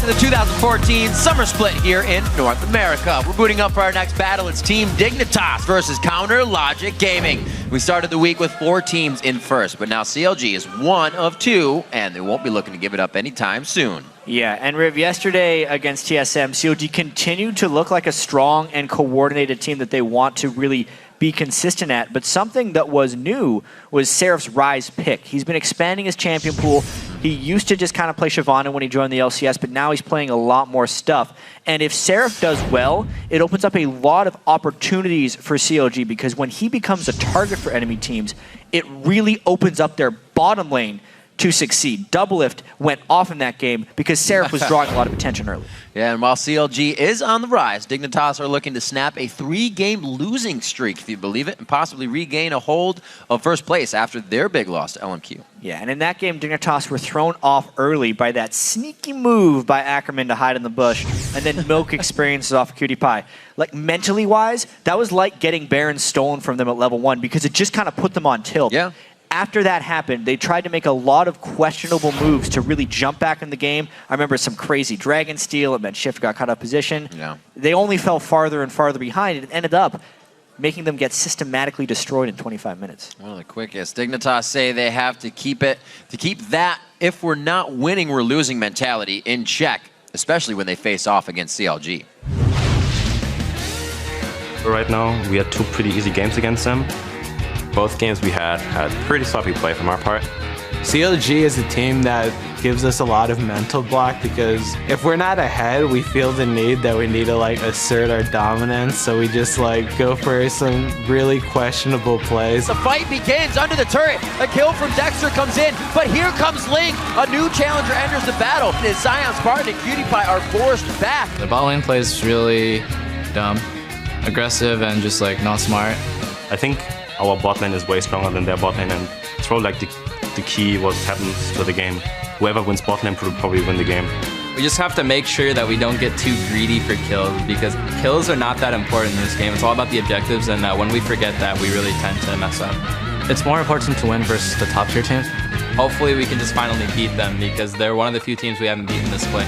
to the 2014 Summer Split here in North America. We're booting up for our next battle. It's Team Dignitas versus Counter Logic Gaming. We started the week with 4 teams in first, but now CLG is 1 of 2, and they won't be looking to give it up anytime soon. Yeah, and Riv, yesterday against TSM, CLG continued to look like a strong and coordinated team that they want to really be consistent at, but something that was new was Seraph's Rise pick. He's been expanding his champion pool. He used to just kind of play Shyvana when he joined the LCS, but now he's playing a lot more stuff. And if Seraph does well, it opens up a lot of opportunities for CLG, because when he becomes a target for enemy teams, it really opens up their bottom lane to succeed. Doublelift went off in that game because Seraph was drawing a lot of attention early. Yeah, and while CLG is on the rise, Dignitas are looking to snap a 3-game losing streak, if you believe it, and possibly regain a hold of first place after their big loss to LMQ. Yeah, and in that game, Dignitas were thrown off early by that sneaky move by Ackerman to hide in the bush, and then Milk experiences off of Cutie Pie. Like, mentally-wise, that was like getting Baron stolen from them at level 1, because it just kind of put them on tilt. Yeah. After that happened, they tried to make a lot of questionable moves to really jump back in the game. I remember some crazy Dragon Steal. It meant Shift got caught out of position. Yeah. They only fell farther and farther behind, and it ended up making them get systematically destroyed in 25 minutes. One of the quickest. Dignitas say they have to keep that if we're not winning, we're losing mentality in check, especially when they face off against CLG. Right now, we had 2 pretty easy games against them. Both games we had pretty sloppy play from our part. CLG is a team that gives us a lot of mental block, because if we're not ahead, we feel the need that we need to like assert our dominance, so we just like go for some really questionable plays. The fight begins under the turret. A kill from Dexter comes in, but here comes Link. A new challenger enters the battle. As Zion, Spartan, and Cutie Pie are forced back. The bot lane plays really dumb, aggressive, and just like not smart. I think our bot lane is way stronger than their bot lane, and it's probably like the key what happens to the game. Whoever wins bot lane will probably win the game. We just have to make sure that we don't get too greedy for kills, because kills are not that important in this game. It's all about the objectives, and when we forget that, we really tend to mess up. It's more important to win versus the top tier teams. Hopefully we can just finally beat them, because they're one of the few teams we haven't beaten this split.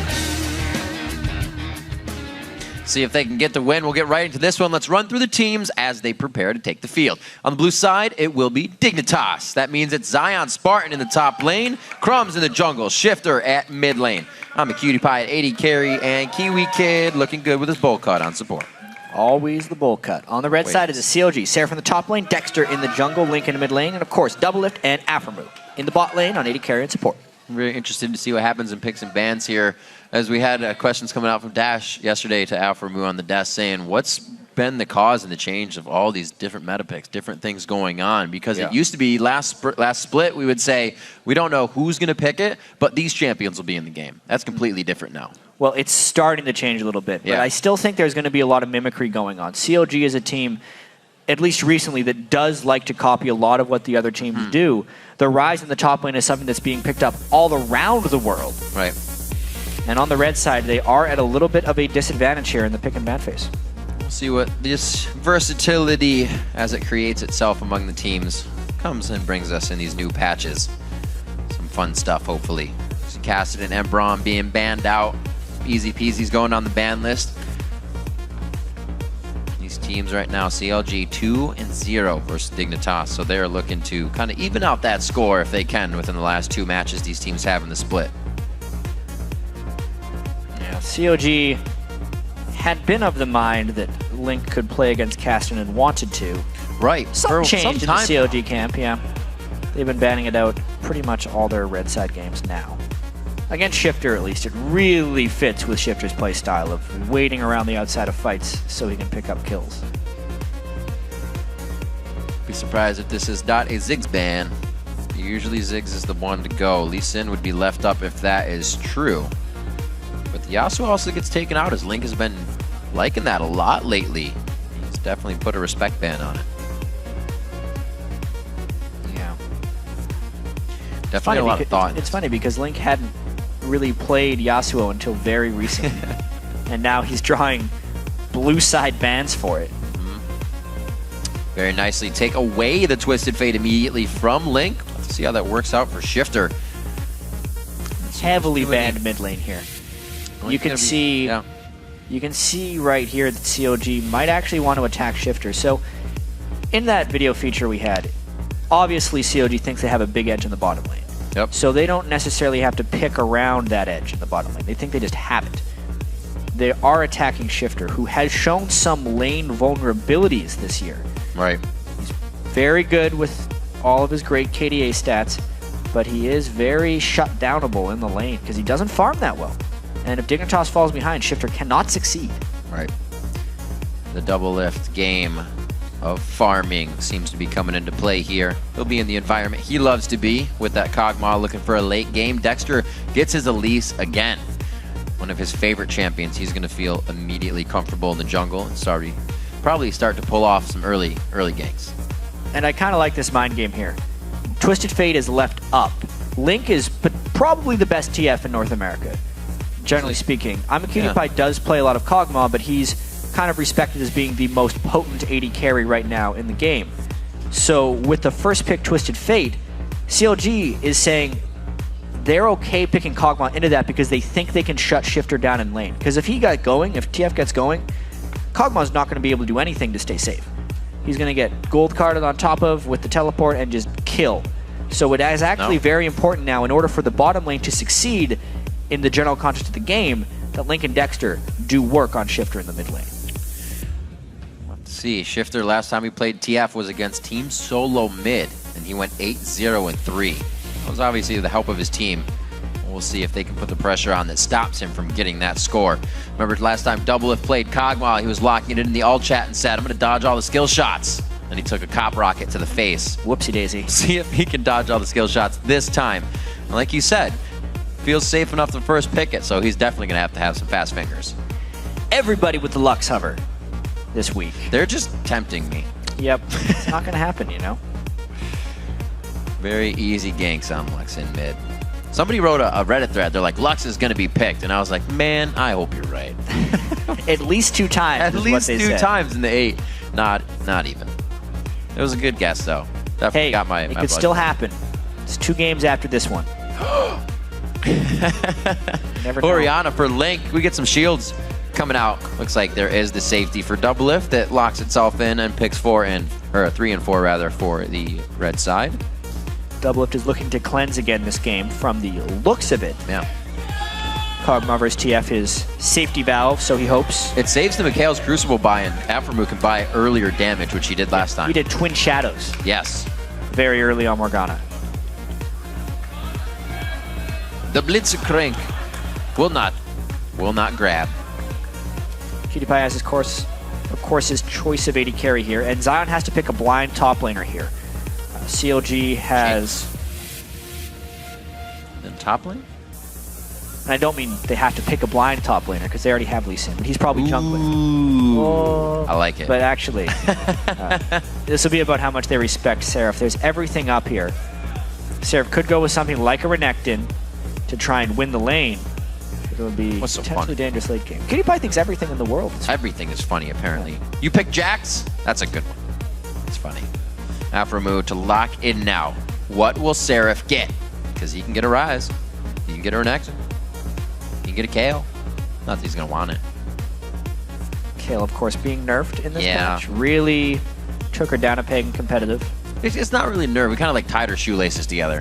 See if they can get the win. We'll get right into this one. Let's run through the teams as they prepare to take the field. On the blue side, it will be Dignitas. That means it's Zion, Spartan in the top lane, Crumbs in the jungle, Shifter at mid lane. I'm a Cutie Pie at 80 carry, and Kiwi Kid looking good with his bowl cut on support. Always the bowl cut. On the red side is a CLG. Seraph in the top lane, Dexter in the jungle, Link in the mid lane, and of course, Doublelift and Aframu in the bot lane on 80 carry and support. I'm very interested to see what happens in picks and bans here, as we had questions coming out from Dash yesterday to Alphamu on the desk saying, what's been the cause and the change of all these different meta picks, different things going on? Because it used to be last split, we would say, we don't know who's going to pick it, but these champions will be in the game. That's completely different now. Well, it's starting to change a little bit, but I still think there's going to be a lot of mimicry going on. CLG is a team, at least recently, that does like to copy a lot of what the other teams do. The rise in the top lane is something that's being picked up all around the world. Right. And on the red side, they are at a little bit of a disadvantage here in the pick and ban phase. We'll see what this versatility, as it creates itself among the teams, comes and brings us in these new patches. Some fun stuff, hopefully. See Cassidy and Embron being banned out. Easy peasy's going on the ban list. Teams right now, CLG 2-0 versus Dignitas, so they're looking to kind of even out that score if they can within the last 2 matches these teams have in the split. Yeah, CLG had been of the mind that Link could play against Caston and wanted to. Right. Some change in the CLG camp, yeah. They've been banning it out pretty much all their red side games now. Against Shifter, at least, it really fits with Shifter's play style of waiting around the outside of fights so he can pick up kills. Be surprised if this is not a Ziggs ban. Usually Ziggs is the one to go. Lee Sin would be left up if that is true. But the Yasuo also gets taken out, as Link has been liking that a lot lately. He's definitely put a respect ban on it. Yeah. Definitely a lot of thought. It's funny because Link hadn't really played Yasuo until very recently. And now he's drawing blue side bans for it. Very nicely take away the Twisted Fate immediately from Link. Let's see how that works out for Shifter. Heavily banned mid lane here. You can see, you can see right here that CLG might actually want to attack Shifter. So in that video feature we had, obviously CLG thinks they have a big edge in the bottom lane. Yep. So they don't necessarily have to pick around that edge in the bottom lane. They think they just have it. They are attacking Shifter, who has shown some lane vulnerabilities this year. Right. He's very good with all of his great KDA stats, but he is very shut-downable in the lane because he doesn't farm that well. And if Dignitas falls behind, Shifter cannot succeed. Right. The double lift game of farming seems to be coming into play here. He'll be in the environment he loves to be with that Kog'Maw looking for a late game. Dexter gets his Elise again. One of his favorite champions. He's going to feel immediately comfortable in the jungle and probably start to pull off some early ganks. And I kind of like this mind game here. Twisted Fate is left up. Link is probably the best TF in North America, generally speaking. Cutie does play a lot of Kog'Maw, but he's kind of respected as being the most potent AD carry right now in the game. So with the first pick, Twisted Fate, CLG is saying they're okay picking Kog'Maw into that because they think they can shut Shifter down in lane. Because if TF gets going, Kog'Maw's not going to be able to do anything to stay safe. He's going to get gold carded on top of with the teleport and just kill. So it is actually very important now in order for the bottom lane to succeed in the general context of the game that Link and Dexter do work on Shifter in the mid lane. Let's see. Shifter last time he played TF was against Team Solo Mid, and he went 8-0-3. That was obviously the help of his team. We'll see if they can put the pressure on that stops him from getting that score. Remember last time Doublelift played Kog'Maw, he was locking it in the all chat and said, I'm going to dodge all the skill shots. And he took a cop rocket to the face. Whoopsie daisy. See if he can dodge all the skill shots this time. And like you said, feels safe enough to first pick it, so he's definitely going to have some fast fingers. Everybody with the Lux hover this week. They're just tempting me. Yep. It's not going to happen, you know? Very easy ganks on Lux in mid. Somebody wrote a Reddit thread. They're like, Lux is going to be picked. And I was like, man, I hope you're right. At least 2 times. At least 2 times in the 8. Not even. It was a good guess, though. Definitely got my it could still happen. It's 2 games after this one. Never know. Oriana for Link. We get some shields coming out. Looks like there is the safety for Doublelift that locks itself in and picks 3 and 4 rather for the red side. Doublelift is looking to cleanse again this game from the looks of it. Yeah. Kog'Maw vs TF is safety valve, so he hopes. It saves the Mikhail's Crucible buy, and Aphromoo can buy earlier damage, which he did last time. He did Twin Shadows. Yes. Very early on Morgana. The Blitzkrank will not grab. Cutie Pie has of course his choice of AD carry here, and Zion has to pick a blind top laner here. CLG has... Then top lane? And I don't mean they have to pick a blind top laner, because they already have Lee Sin, but he's probably jungling. Oh. I like it. But actually, this will be about how much they respect Seraph. There's everything up here. Seraph could go with something like a Renekton to try and win the lane. It would be potentially dangerous late game. Cutie Pie thinks everything in the world is funny. Everything is funny, apparently. You pick Jax? That's a good one. It's funny. Aphromoo to lock in now. What will Seraph get? Because he can get a Rise. He can get a Renekton. He can get a Kale. Not that he's going to want it. Kale, of course, being nerfed in this match. Really took her down a peg in competitive. It's not really nerfed. We kind of like tied her shoelaces together.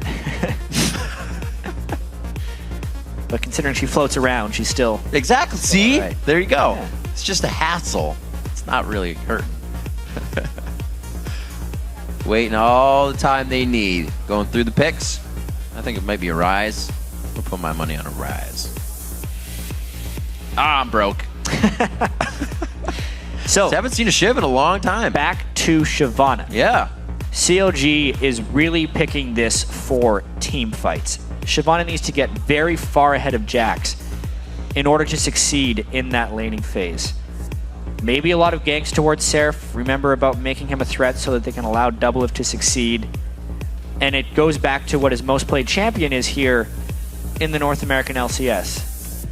But considering she floats around, she's still... Exactly. See? Right. There you go. Yeah. It's just a hassle. It's not really hurting. Waiting all the time they need. Going through the picks. I think it might be a Rise. I'll put my money on a Rise. Ah, I'm broke. So, I haven't seen a Shiv in a long time. Back to Shyvana. Yeah. CLG is really picking this for team fights. Shyvana needs to get very far ahead of Jax in order to succeed in that laning phase. Maybe a lot of ganks towards Seraph. Remember about making him a threat so that they can allow Doublelift to succeed. And it goes back to what his most played champion is here in the North American LCS.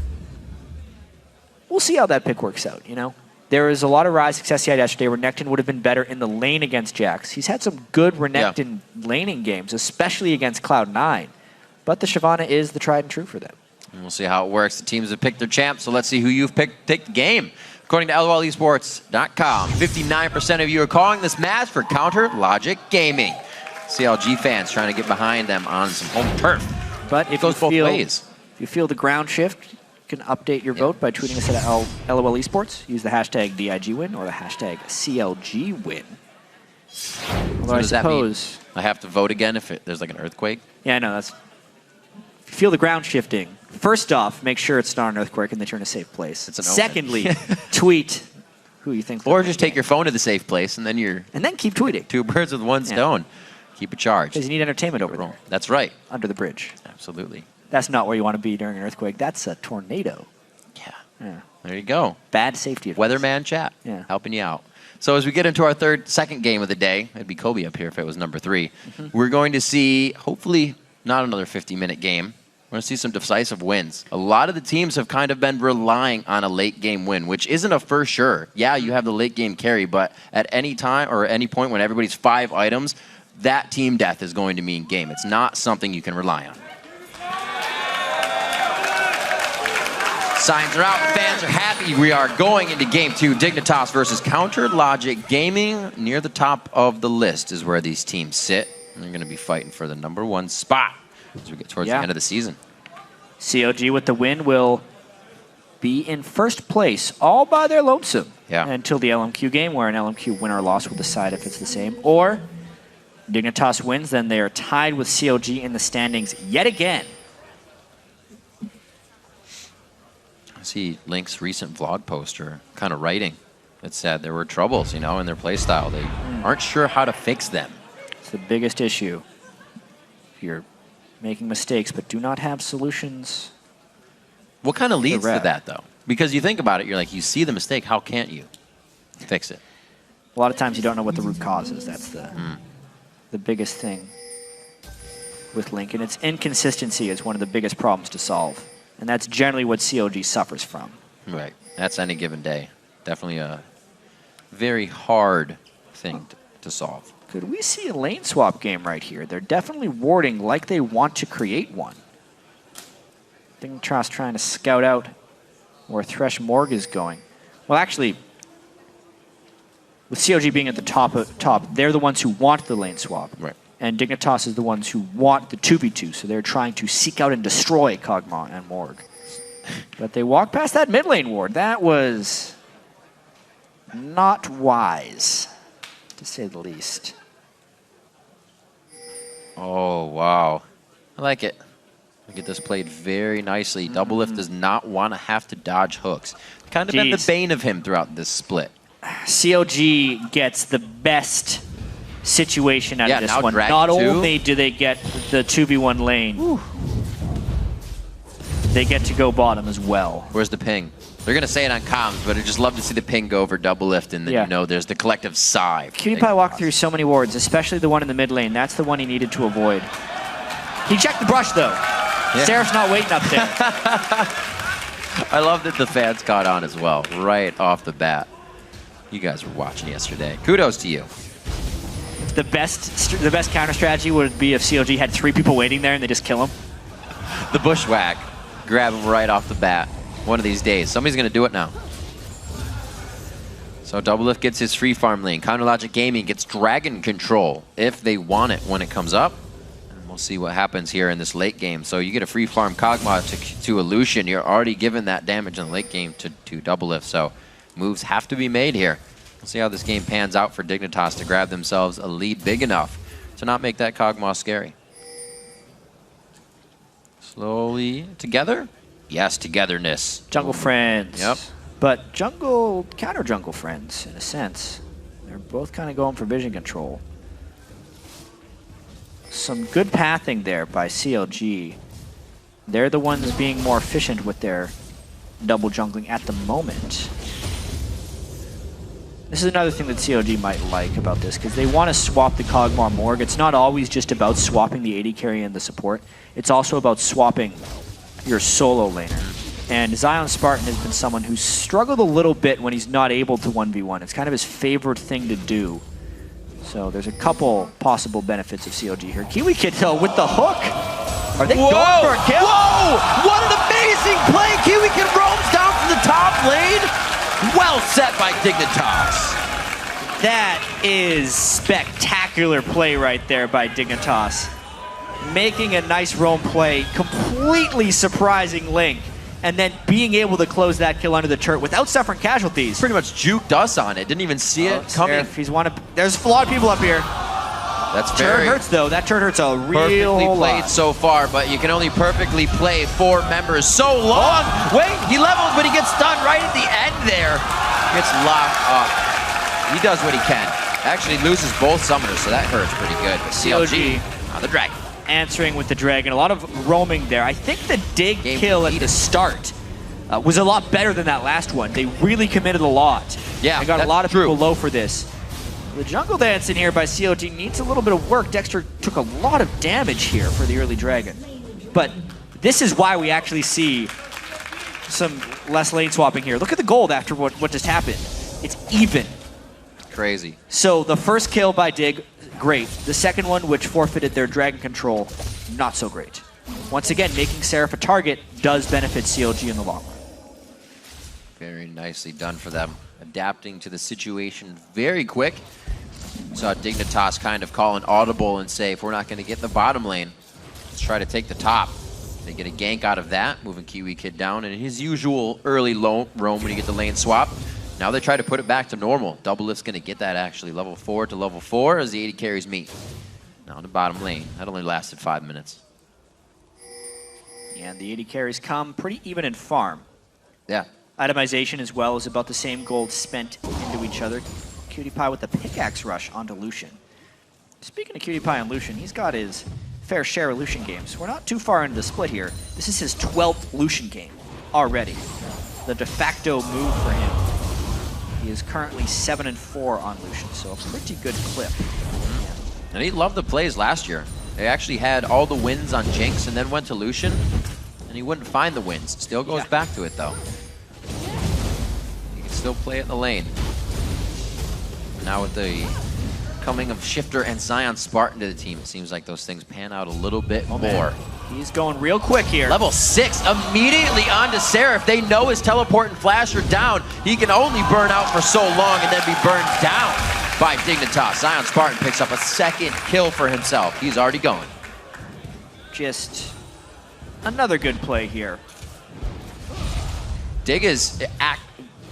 We'll see how that pick works out, you know? There was a lot of Rise success he had yesterday. Renekton would have been better in the lane against Jax. He's had some good Renekton laning games, especially against Cloud9. But the Shyvana is the tried and true for them. And we'll see how it works. The teams have picked their champs, so let's see who you've picked. Take the game. According to LOLesports.com, 59% of you are calling this match for Counter Logic Gaming. CLG fans trying to get behind them on some home turf. But if it goes both ways. If you feel the ground shift, you can update your vote by tweeting us at LOL Esports. Use the hashtag DIGWin or the hashtag CLGWin. Although I suppose I have to vote again if there's like an earthquake. Yeah, I know. If you feel the ground shifting, first off, make sure it's not an earthquake and that you're in a safe place. It's an Secondly, tweet who you think. Or just take your phone to the safe place and then you're. And then keep tweeting. Two birds with one stone. Keep it charged. Because you need entertainment over there. That's right. Under the bridge. Absolutely. That's not where you want to be during an earthquake. That's a tornado. Yeah. There you go. Bad safety advice. Weatherman chat. Yeah. Helping you out. So as we get into our second game of the day, it'd be Kobe up here if it was number 3. We're going to see, hopefully, not another 50-minute game. We're going to see some decisive wins. A lot of the teams have kind of been relying on a late game win, which isn't a for sure. Yeah, you have the late game carry, but at any time or any point when everybody's 5 items, that team death is going to mean game. It's not something you can rely on. Signs are out. Fans are happy. We are going into Game 2. Dignitas versus Counter Logic Gaming. Near the top of the list is where these teams sit. And they're going to be fighting for the #1 spot as we get towards the end of the season. CLG with the win will be in first place all by their lonesome until the LMQ game, where an LMQ win or loss will decide if it's the same. Or Dignitas wins, then they are tied with CLG in the standings yet again. I see Link's recent vlog poster kind of writing. It said there were troubles, in their play style. They aren't sure how to fix them. It's the biggest issue. You're making mistakes, but do not have solutions. What kind of leads to that, though? Because you think about it, you're like, you see the mistake, how can't you fix it? A lot of times you don't know what the root cause is. That's the biggest thing with Link. And its inconsistency is one of the biggest problems to solve. And that's generally what CLG suffers from. Right. That's any given day. Definitely a very hard thing to solve. Could we see a lane swap game right here? They're definitely warding like they want to create one. Dignitas trying to scout out where Thresh Morg is going. Well, actually, with CLG being at the top, they're the ones who want the lane swap. Right. And Dignitas is the ones who want the 2v2, so they're trying to seek out and destroy Kog'Maw and Morg. But they walked past that mid lane ward. That was not wise, to say the least. Oh, wow. I like it. I get this played very nicely. Doublelift does not want to have to dodge hooks. Kind of been the bane of him throughout this split. CLG gets the best situation out of this one. Not only do they get the 2v1 lane, they get to go bottom as well. Where's the ping? They're going to say it on comms, but I'd just love to see the ping go over Doublelift, and then there's the collective sigh. PewDiePie walked through so many wards, especially the one in the mid lane. That's the one he needed to avoid. He checked the brush, though. Yeah. Seraph's not waiting up there. I love that the fans caught on as well, right off the bat. You guys were watching yesterday. Kudos to you. The best counter strategy would be if CLG had 3 people waiting there and they just kill him. The bushwhack. Grab him right off the bat. One of these days. Somebody's going to do it now. So Doublelift gets his free farm lane. Counter Logic Gaming gets Dragon Control if they want it when it comes up. And we'll see what happens here in this late game. So you get a free farm Kog'Maw to Illusion. You're already giving that damage in the late game to Doublelift. So moves have to be made here. We'll see how this game pans out for Dignitas to grab themselves a lead big enough to not make that Kog'Maw scary. Slowly together? Yes, togetherness. Jungle friends. Yep. But counter jungle friends, in a sense. They're both kind of going for vision control. Some good pathing there by CLG. They're the ones being more efficient with their double jungling at the moment. This is another thing that CLG might like about this, because they want to swap the Kog'Maw Morg. It's not always just about swapping the AD carry and the support. It's also about swapping your solo laner. And Zion Spartan has been someone who's struggled a little bit when he's not able to 1v1. It's kind of his favorite thing to do. So there's a couple possible benefits of CLG here. Kiwi Kid, though, with the hook. Are they Whoa! going for a kill? Whoa! What an amazing play! Kiwi Kid roams down from the top lane. Well set by Dignitas. That is spectacular play right there by Dignitas. Making a nice roam play, completely surprising Link, and then being able to close that kill under the turret without suffering casualties. Pretty much juked us on it. Didn't even see it coming. He's there's flawed people up here. That's Turret very hurts though. That turret hurts a real perfectly played lot. so far, but you can only perfectly play 4 members so long. Wait, he levels, but he gets stunned right at the end there. Gets locked up. He does what he can. Actually loses both summoners, so that hurts pretty good. But CLG on the dragon. Answering with the dragon. A lot of roaming there. I think the dig Game kill at completed. the start was a lot better than that last one. They really committed a lot. Yeah, They got a that's lot of true. people low for this. The jungle dance in here by CLG needs a little bit of work. Dexter took a lot of damage here for the early dragon. But this is why we actually see some less lane swapping here. Look at the gold after what just happened. It's even. Crazy. So the first kill by Dig, great. The second one, which forfeited their dragon control, not so great. Once again, making Seraph a target does benefit CLG in the long run. Very nicely done for them. Adapting to the situation very quick. Saw Dignitas kind of call an audible and say, if we're not going to get the bottom lane, let's try to take the top. They get a gank out of that, moving Kiwi Kid down in his usual early roam when you get the lane swap. Now they try to put it back to normal. Double Lift's going to get that actually. Level 4 to level 4 as the 80 carries meet. Now in the bottom lane. That only lasted 5 minutes. And the 80 carries come pretty even in farm. Yeah. Itemization as well is about the same gold spent into each other. Cutie Pie with the pickaxe rush onto Lucian. Speaking of Cutie Pie and Lucian, he's got his fair share of Lucian games. We're not too far into the split here. This is his 12th Lucian game already. The de facto move for him. He is currently 7-4 on Lucian, so a pretty good clip. And he loved the plays last year. They actually had all the wins on Jinx and then went to Lucian, and he wouldn't find the wins. Still goes back to it though. He can still play it in the lane. Now with the coming of Shifter and Zion Spartan to the team, it seems like those things pan out a little bit more. He's going real quick here. Level 6 immediately onto Seraph. They know his teleport and flash are down. He can only burn out for so long and then be burned down by Dignitas. Zion Spartan picks up a second kill for himself. He's already going. Just another good play here. Dig is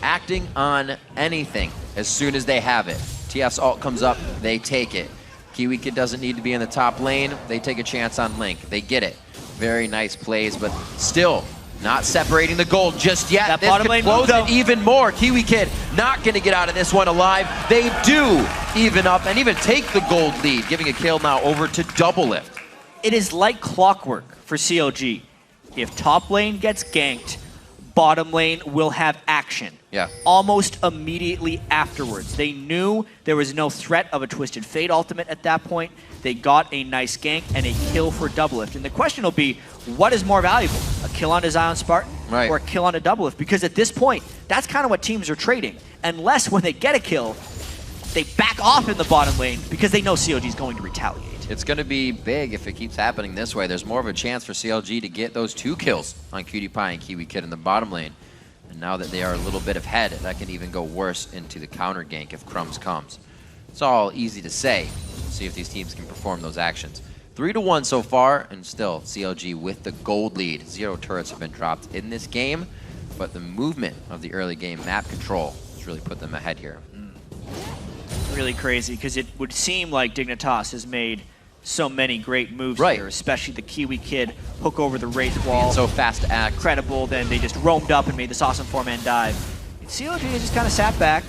acting on anything as soon as they have it. TF's ult comes up, they take it. Kiwi Kid doesn't need to be in the top lane. They take a chance on Link. They get it. Very nice plays, but still not separating the gold just yet. That this bottom could lane close move, though. it even more. Kiwi Kid not going to get out of this one alive. They do even up and even take the gold lead, giving a kill now over to Double Lift. It is like clockwork for CLG. If top lane gets ganked, bottom lane will have action. Yeah. Almost immediately afterwards. They knew there was no threat of a Twisted Fate ultimate at that point. They got a nice gank and a kill for Double Lift. And the question will be, what is more valuable? A kill on a Zion Spartan or a kill on a Double Lift? Because at this point, that's kind of what teams are trading. Unless when they get a kill, they back off in the bottom lane because they know CLG is going to retaliate. It's going to be big if it keeps happening this way. There's more of a chance for CLG to get those 2 kills on Cutie Pie and Kiwi Kid in the bottom lane. And now that they are a little bit ahead, that can even go worse into the counter gank if Crumbs comes. It's all easy to say. We'll see if these teams can perform those actions. 3-1 so far, and still CLG with the gold lead. 0 turrets have been dropped in this game, but the movement of the early game map control has really put them ahead here. Really crazy, because it would seem like Dignitas has made so many great moves here, especially the Kiwi Kid hook over the Wraith Wall. Being so fast to act. Incredible. Then they just roamed up and made this awesome 4-man dive. And CLG just kind of sat back,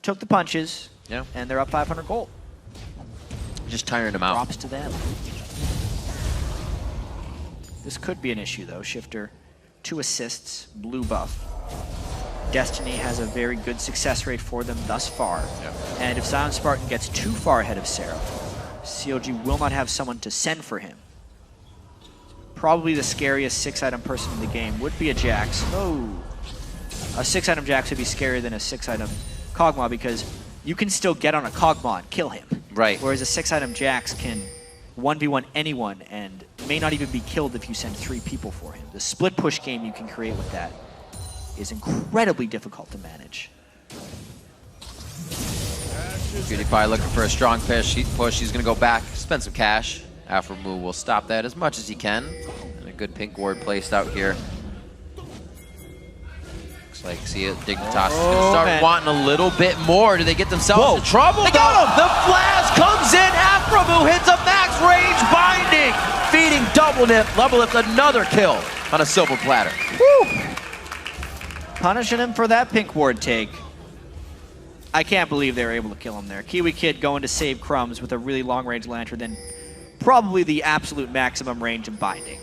took the punches, and they're up 500 gold. Just tiring them out. Props to them. This could be an issue, though. Shifter, 2 assists, blue buff. Destiny has a very good success rate for them thus far. And if Zion Spartan gets too far ahead of Seraph, CLG will not have someone to send for him. Probably the scariest 6-item person in the game would be a Jax. Oh, a 6-item Jax would be scarier than a 6-item Kog'Maw because you can still get on a Kog'Maw and kill him. Right. Whereas a 6-item Jax can 1v1 anyone and may not even be killed if you send 3 people for him. The split push game you can create with that is incredibly difficult to manage. PewDiePie looking for a strong push. He's going to go back, spend some cash. Afromu will stop that as much as he can. And a good pink ward placed out here. Looks like, see it, Dignitas is going to start wanting a little bit more. Do they get themselves in trouble? They got him! The flash comes in. Afromu hits a max range binding. Feeding double lift, another kill on a silver platter. Woo! Punishing him for that pink ward take. I can't believe they were able to kill him there. Kiwi Kid going to save Crumbs with a really long-range lantern, then probably the absolute maximum range of binding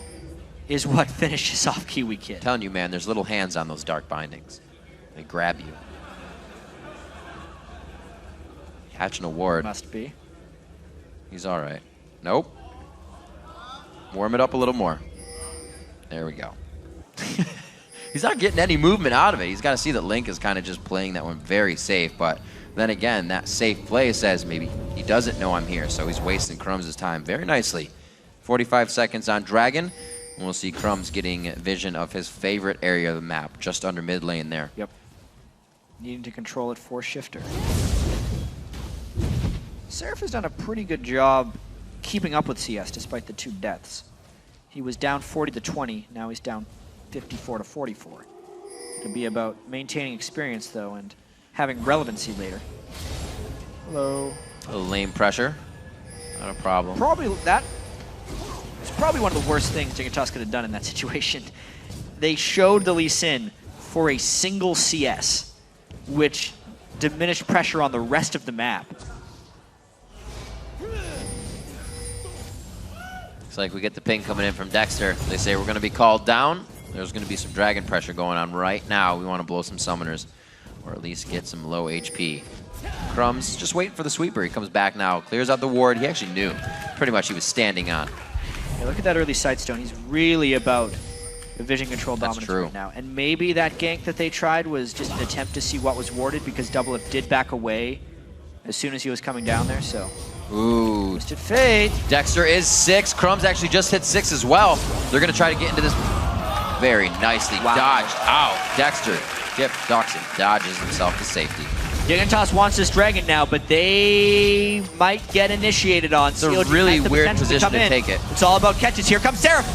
is what finishes off Kiwi Kid. I'm telling you, man, there's little hands on those dark bindings. They grab you. Catching a ward. Must be. He's all right. Nope. Warm it up a little more. There we go. He's not getting any movement out of it. He's got to see that Link is kind of just playing that one very safe. But then again, that safe play says maybe he doesn't know I'm here, so he's wasting Crumbs' time very nicely. 45 seconds on Dragon. And we'll see Crumbs getting vision of his favorite area of the map, just under mid lane there. Yep. Needing to control it for Shifter. Seraph has done a pretty good job keeping up with CS despite the 2 deaths. He was down 40-20, now he's down 54-44. It'll be about maintaining experience though and having relevancy later. Hello. A little lane pressure. Not a problem. Probably that. It's probably one of the worst things Dignitas could have done in that situation. They showed the Lee Sin for a single CS, which diminished pressure on the rest of the map. Looks like we get the ping coming in from Dexter. They say we're going to be called down. There's going to be some dragon pressure going on right now. We want to blow some summoners, or at least get some low HP. Crumbs just waiting for the sweeper. He comes back now, clears out the ward. He actually knew pretty much he was standing on. Yeah, look at that early sidestone. He's really about the vision control dominance right now. And maybe that gank that they tried was just an attempt to see what was warded because Double Lift did back away as soon as he was coming down there, so. Ooh. Twisted Fate. Dexter is 6. Crumbs actually just hit 6 as well. They're going to try to get into this very nicely. Dodged out. Dexter, Doxin dodges himself to safety. Dignitas wants this dragon now, but they might get initiated on. It's a really weird position to take it. It's all about catches. Here comes Seraph.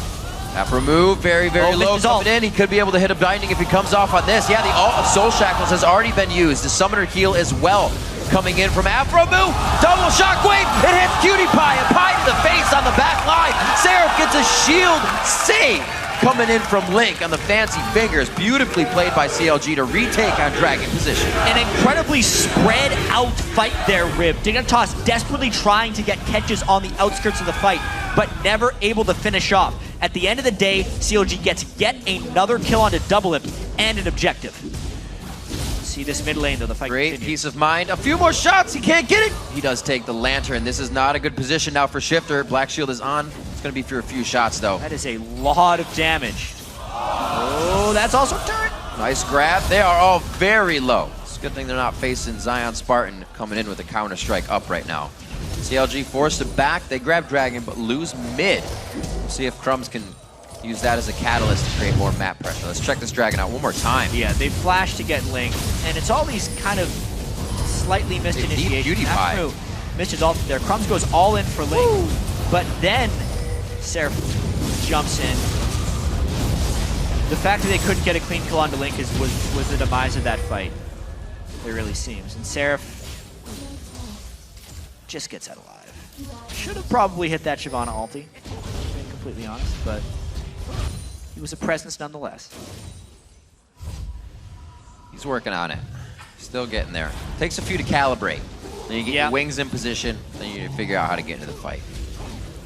After move, very low coming in. He could be able to hit a binding if he comes off on this. Yeah, the ult of Soul Shackles has already been used. The summoner heal as well coming in from Afromu. Double shockwave. It hits PewDiePie and Pie to the face on the back line. Seraph gets a shield save coming in from Link on the fancy fingers. Beautifully played by CLG to retake on Dragon position. An incredibly spread out fight there, Rib. Dignitas desperately trying to get catches on the outskirts of the fight, but never able to finish off. At the end of the day, CLG gets yet another kill onto Double Lift and an objective. See this mid lane though, the fight continues. Great peace of mind. A few more shots, he can't get it. He does take the lantern. This is not a good position now for Shifter. Black Shield is on. It's gonna be for a few shots though. That is a lot of damage. Oh, that's also a turret. Nice grab. They are all very low. It's a good thing they're not facing Zion Spartan coming in with a counter strike up right now. CLG forced to back. They grab Dragon but lose mid. We'll see if Crumbs can use that as a catalyst to create more map pressure. Let's check this Dragon out one more time. Yeah, they flash to get Link, and it's all these kind of slightly missed initiations. PewDiePie. Missed his ult there. Crumbs goes all in for Link, woo! But then Seraph jumps in. The fact that they couldn't get a clean kill onto Link was the demise of that fight. It really seems. And Seraph just gets out alive. Should have probably hit that Shyvana ulti, being completely honest, but he was a presence nonetheless. He's working on it. Still getting there. Takes a few to calibrate. Then you get your wings in position, then you figure out how to get into the fight.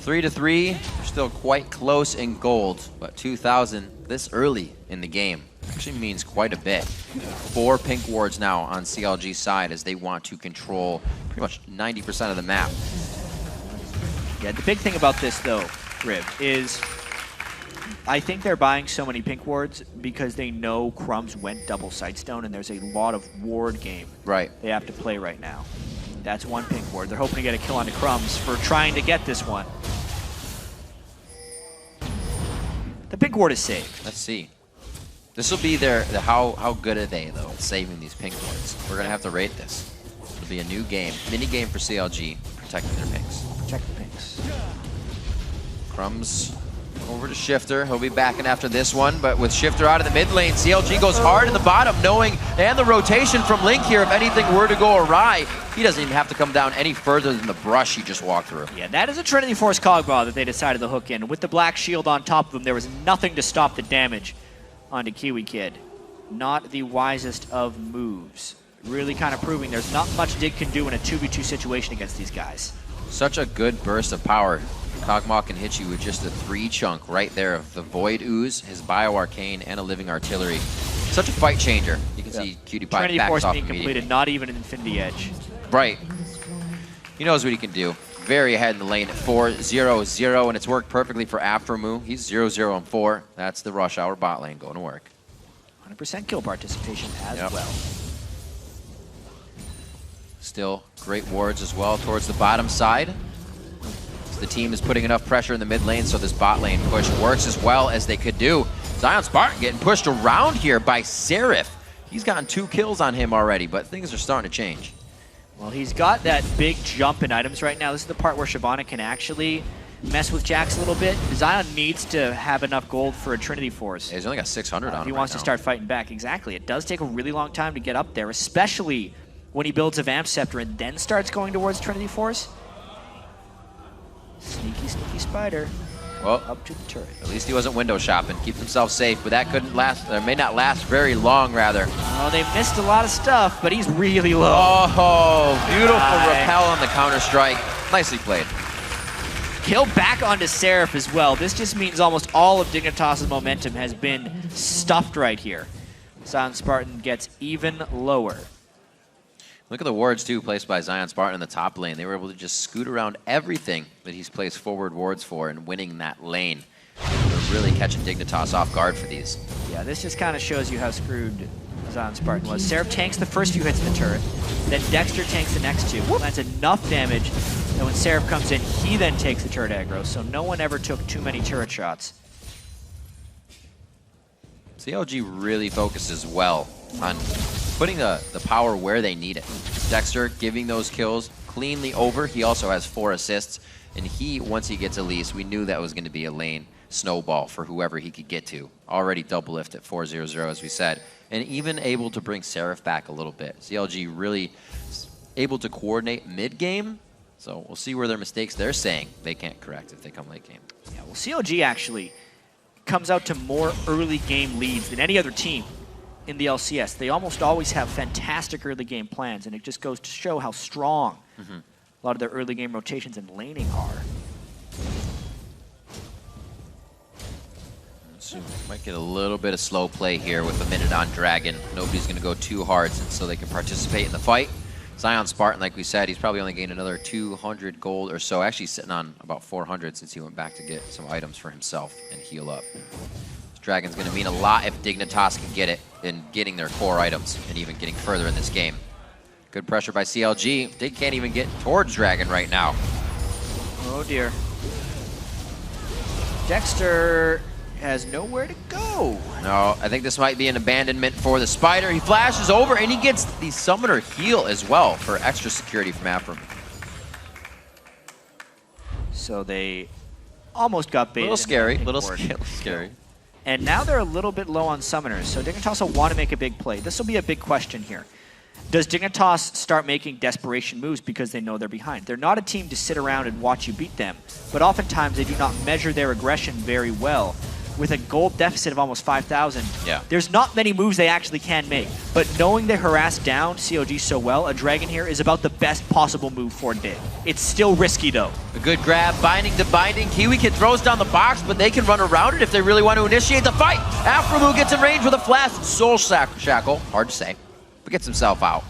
3-3, they're still quite close in gold, but 2,000 this early in the game actually means quite a bit. 4 pink wards now on CLG's side as they want to control pretty much 90% of the map. Yeah, the big thing about this though, Rib, is I think they're buying so many pink wards because they know Crumbs went double sightstone and there's a lot of ward game they have to play right now. That's 1 pink ward. They're hoping to get a kill onto Crumbs for trying to get this one. The pink ward is saved. Let's see. This will be how good are they, though, at saving these pink wards? We're going to have to rate this. It'll be a new game, mini game for CLG, protecting their pinks. Protect the pinks. Crumbs over to Shifter. He'll be backing after this one, but with Shifter out of the mid lane, CLG goes hard in the bottom, knowing, and the rotation from Link here, if anything were to go awry, he doesn't even have to come down any further than the brush he just walked through. Yeah, that is a Trinity Force Cogba that they decided to hook in. With the black shield on top of him, there was nothing to stop the damage onto Kiwi Kid. Not the wisest of moves. Really kind of proving there's not much Dig can do in a 2v2 situation against these guys. Such a good burst of power. Kog'Maw can hit you with just a 3-chunk right there of the Void Ooze, his Bio Arcane, and a Living Artillery. Such a fight changer. You can see Cutie Pie Trinity backs Force off being immediately. completed, not even an Infinity Edge. Right. He knows what he can do. Very ahead in the lane at 4-0-0, and it's worked perfectly for Afromu. He's 0-0-4. That's the Rush Hour bot lane going to work. 100% kill participation as well. Still great wards as well towards the bottom side. The team is putting enough pressure in the mid lane, so this bot lane push works as well as they could do. Zion Spartan getting pushed around here by Seraph. He's gotten 2 kills on him already, but things are starting to change. Well, he's got that big jump in items right now. This is the part where Shyvana can actually mess with Jax a little bit. Zion needs to have enough gold for a Trinity Force. Yeah, he's only got 600 on him. If he wants to start fighting back. Exactly. It does take a really long time to get up there, especially when he builds a Vamp Scepter and then starts going towards Trinity Force. Sneaky, sneaky spider. Well, Up to the turret. at least he wasn't window shopping. Keep himself safe, but that couldn't last, or may not last very long, rather. Oh, they missed a lot of stuff, but he's really low. Oh, beautiful repel on the counter-strike. Nicely played. Kill back onto Seraph as well. This just means almost all of Dignitas's momentum has been stuffed right here. Zion Spartan gets even lower. Look at the wards, too, placed by Zion Spartan in the top lane. They were able to just scoot around everything that he's placed forward wards for and winning that lane. They're really catching Dignitas off guard for these. Yeah, this just kind of shows you how screwed Zion Spartan was. Seraph tanks the first few hits of the turret, then Dexter tanks the next 2. That's enough damage, and when Seraph comes in, he then takes the turret aggro, so no one ever took too many turret shots. CLG really focuses well on putting the power where they need it. Dexter giving those kills cleanly over. He also has 4 assists, and once he gets Elise, we knew that was going to be a lane snowball for whoever he could get to. Already double lift at 4-0-0, as we said, and even able to bring Seraph back a little bit. CLG really able to coordinate mid-game, so we'll see where their mistakes they're saying they can't correct if they come late game. Yeah, well, CLG actually comes out to more early game leads than any other team in the LCS. They almost always have fantastic early game plans, and it just goes to show how strong a lot of their early game rotations and laning are. So might get a little bit of slow play here with a minute on Dragon. Nobody's going to go too hard so they can participate in the fight. Zion Spartan, like we said, he's probably only gained another 200 gold or so. Actually sitting on about 400 since he went back to get some items for himself and heal up. Dragon's going to mean a lot if Dignitas can get it in getting their core items and even getting further in this game. Good pressure by CLG. Dig can't even get towards Dragon right now. Oh dear. Dexter has nowhere to go. No, I think this might be an abandonment for the Spider. He flashes over and he gets the Summoner heal as well for extra security from Afram. So they almost got baited. A little scary, into little that scary. And now they're a little bit low on summoners, so Dignitas will want to make a big play. This will be a big question here. Does Dignitas start making desperation moves because they know they're behind? They're not a team to sit around and watch you beat them, but oftentimes they do not measure their aggression very well. With a gold deficit of almost 5,000, there's not many moves they actually can make. But knowing they harass down CLG so well, a Dragon here is about the best possible move for Dig. It's still risky though. A good grab, binding to binding. Kiwi Kid throws down the box, but they can run around it if they really want to initiate the fight. Aframu gets in range with a flash soul shackle. Hard to say, but gets himself out.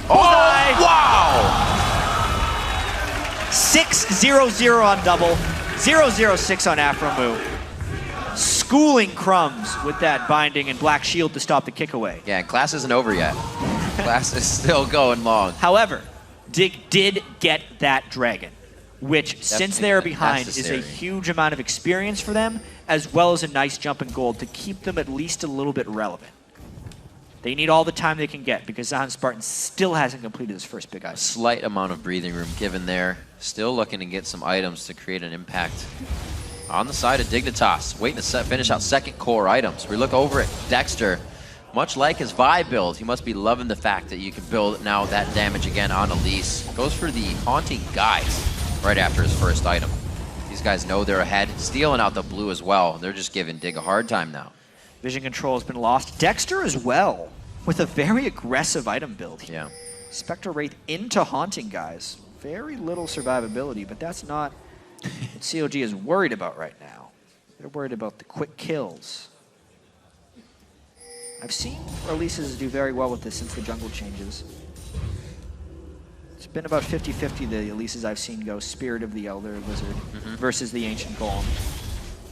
Oh, wow! 6-0-0 on double, 0-0-6 on Aframu. Schooling Crumbs with that binding and black shield to stop the kick away. Yeah, and class isn't over yet. Class is still going long. However, Dig did get that dragon. which, since they are behind, is a necessary. huge amount of experience for them, as well as a nice jump in gold to keep them at least a little bit relevant. They need all the time they can get because Zahan Spartan still hasn't completed his first big item. Slight amount of breathing room given there. Still looking to get some items to create an impact. On the side of Dignitas, waiting to finish out second core items. We look over at Dexter. Much like his Vibe build, he must be loving the fact that you can build now that damage again on Elise. Goes for the Haunting Guise right after his first item. These guys know they're ahead, stealing out the blue as well. They're just giving Dig a hard time now. Vision control has been lost. Dexter as well, with a very aggressive item build here. Yeah. Spectre Wraith into Haunting Guise. Very little survivability, but that's not what CLG is worried about right now. They're worried about the quick kills. I've seen releases do very well with this since the jungle changes. It's been about 50-50 the releases I've seen go Spirit of the Elder Lizard versus the Ancient Golem.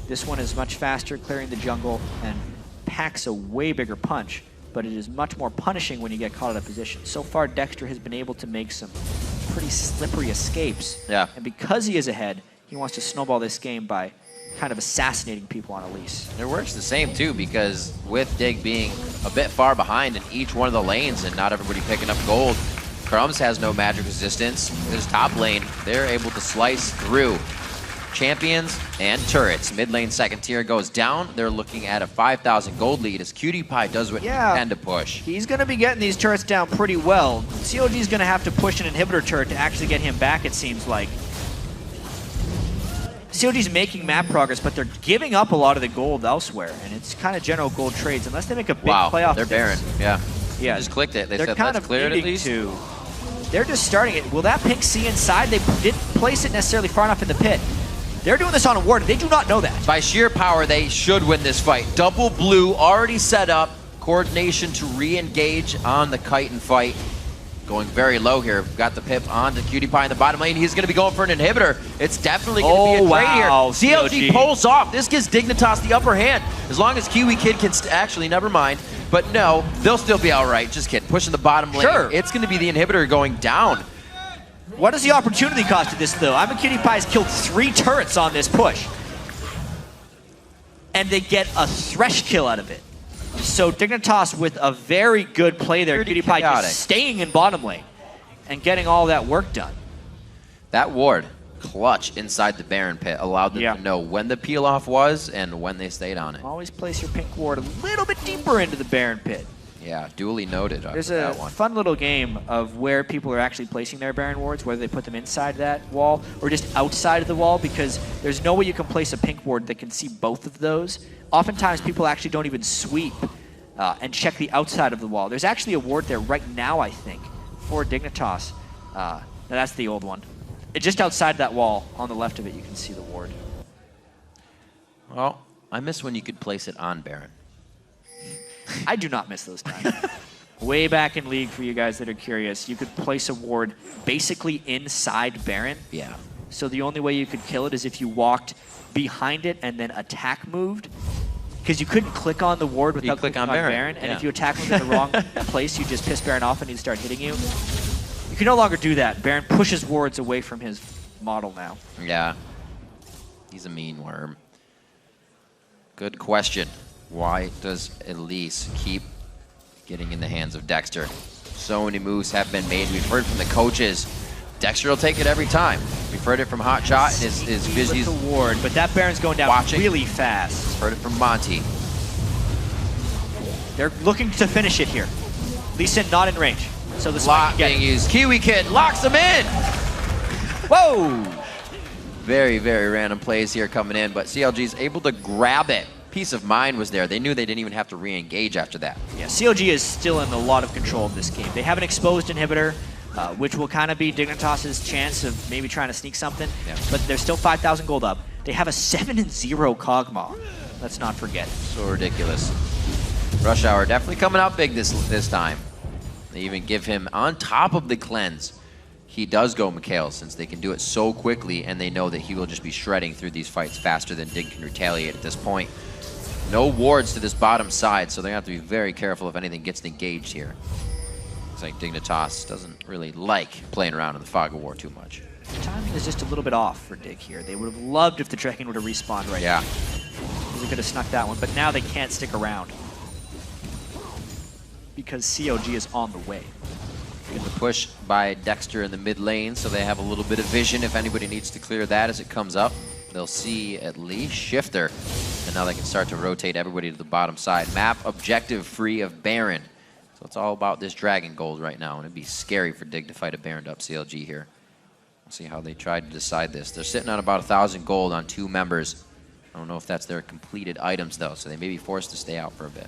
This one is much faster, clearing the jungle, and packs a way bigger punch, but it is much more punishing when you get caught out of position. So far, Dexter has been able to make some pretty slippery escapes. Yeah. And because he is ahead, he wants to snowball this game by kind of assassinating people on Elise. It works the same too, because with Dig being a bit far behind in each one of the lanes and not everybody picking up gold, Crumbs has no magic resistance. His top lane, they're able to slice through champions and turrets. Mid lane second tier goes down. They're looking at a 5,000 gold lead as Cutie Pie does what he can to push. He's going to be getting these turrets down pretty well. CLG is going to have to push an inhibitor turret to actually get him back, it seems like. CLG's making map progress, but they're giving up a lot of the gold elsewhere, and it's kind of general gold trades unless they make a big playoff. They're Baron. Yeah. Yeah. Just clicked it. They They're said, kind let's of clear it at needing least. to. They're just starting it. Will that pink see inside? They didn't place it necessarily far enough in the pit. They're doing this on a ward. They do not know that. By sheer power, they should win this fight. Double blue already set up. Coordination to re-engage on the kite and fight. Going very low here. Got the pip on to Cutie Pie in the bottom lane. He's going to be going for an inhibitor. It's definitely going to be a trade here. CLG pulls off. This gives Dignitas the upper hand. As long as Kiwi Kid can actually, never mind. But no, they'll still be all right. Just kidding. Pushing the bottom lane. Sure. It's going to be the inhibitor going down. What is the opportunity cost of this, though? I'm a Cutie Pie's killed 3 turrets on this push. And they get a Thresh kill out of it. So Dignitas with a very good play there. Cutie Pie just staying in bottom lane and getting all that work done. That ward, clutch inside the Baron pit, allowed them to know when the peel off was and when they stayed on it. Always place your pink ward a little bit deeper into the Baron pit. Yeah, duly noted. There's a fun little game of where people are actually placing their Baron wards, whether they put them inside that wall or just outside of the wall, because there's no way you can place a pink ward that can see both of those. Oftentimes, people actually don't even sweep and check the outside of the wall. There's actually a ward there right now, I think, for Dignitas. No, that's the old one. Just outside that wall, on the left of it, you can see the ward. Well, I miss when you could place it on Baron. I do not miss those times. Way back in League, for you guys that are curious, you could place a ward basically inside Baron. Yeah. So the only way you could kill it is if you walked behind it and then attack moved. Because you couldn't click on the ward without clicking on Baron. And if you attack him in the wrong place, you just piss Baron off and he'd start hitting you. You can no longer do that. Baron pushes wards away from his model now. Yeah. He's a mean worm. Good question. Why does Elise keep getting in the hands of Dexter? So many moves have been made. We've heard from the coaches. Dexter will take it every time. We've heard it from Hotshot and his with the ward, but that Baron's going down really fast. Heard it from Monty. They're looking to finish it here. Lee Sin not in range. So the lock being used. Kiwi Kid locks him in. Whoa! Very, very random plays here coming in, but CLG's able to grab it. Peace of mind was there. They knew they didn't even have to re-engage after that. Yeah, CLG is still in a lot of control of this game. They have an exposed inhibitor, which will kind of be Dignitas' chance of maybe trying to sneak something. Yeah. But they're still 5,000 gold up. They have a 7-0 Kog'Maw. Let's not forget. So ridiculous. Rush Hour definitely coming out big this time. They even give him, on top of the cleanse, he does go Mikhail, since they can do it so quickly and they know that he will just be shredding through these fights faster than Dig can retaliate at this point. No wards to this bottom side, so they have to be very careful if anything gets engaged here. Looks like Dignitas doesn't really like playing around in the Fog of War too much. The timing is just a little bit off for Dig here. They would have loved if the Dragon would have respawned right now. They could have snuck that one, but now they can't stick around. Because CLG is on the way. Good push by Dexter in the mid lane, so they have a little bit of vision if anybody needs to clear that as it comes up. They'll see at least Shifter, and now they can start to rotate everybody to the bottom side. Map objective free of Baron. So it's all about this Dragon Gold right now, and it'd be scary for Dig to fight a Baroned up CLG here. We'll see how they try to decide this. They're sitting on about 1,000 gold on 2 members. I don't know if that's their completed items though, so they may be forced to stay out for a bit.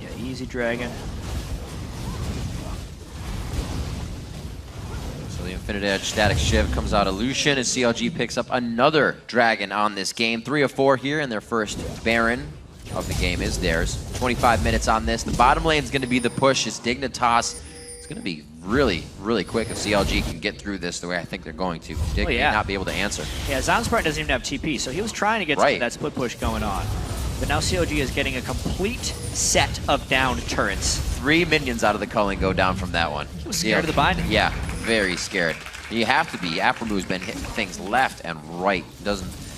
Yeah, easy Dragon. So the Infinite Edge Static Shiv comes out of Lucian, and CLG picks up another Dragon on this game. 3 of 4 here, and their first Baron of the game is theirs. 25 minutes on this. The bottom lane is going to be the push. It's Dignitas. It's going to be really, really quick if CLG can get through this the way I think they're going to. Dig may not be able to answer. Yeah, Zion Spartan doesn't even have TP, so he was trying to get some of that split push going on. But now CLG is getting a complete set of downed turrets. 3 minions out of the culling go down from that one. He was scared of the binding. Yeah, very scared. You have to be. Aphromu's been hitting things left and right.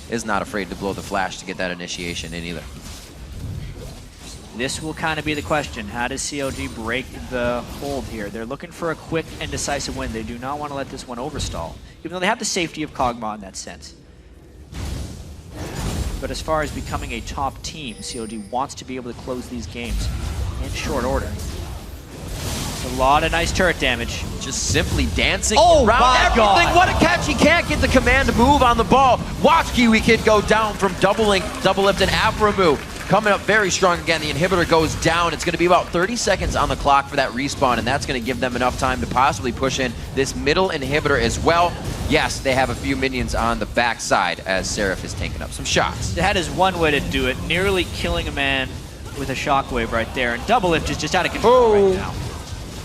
Is not afraid to blow the flash to get that initiation in either. This will kind of be the question. How does CLG break the hold here? They're looking for a quick and decisive win. They do not want to let this one overstall, even though they have the safety of Kog'Maw in that sense. But as far as becoming a top team, CLG wants to be able to close these games in short order. It's a lot of nice turret damage. Just simply dancing around everything. God. What a catch. He can't get the command to move on the ball. Watch Kiwi Kid go down from double lift and Aphromu. Coming up very strong again. The inhibitor goes down. It's going to be about 30 seconds on the clock for that respawn, and that's going to give them enough time to possibly push in this middle inhibitor as well. Yes, they have a few minions on the backside as Seraph is taking up some shots. That is one way to do it, nearly killing a man with a shockwave right there. And double lift is just out of control right now.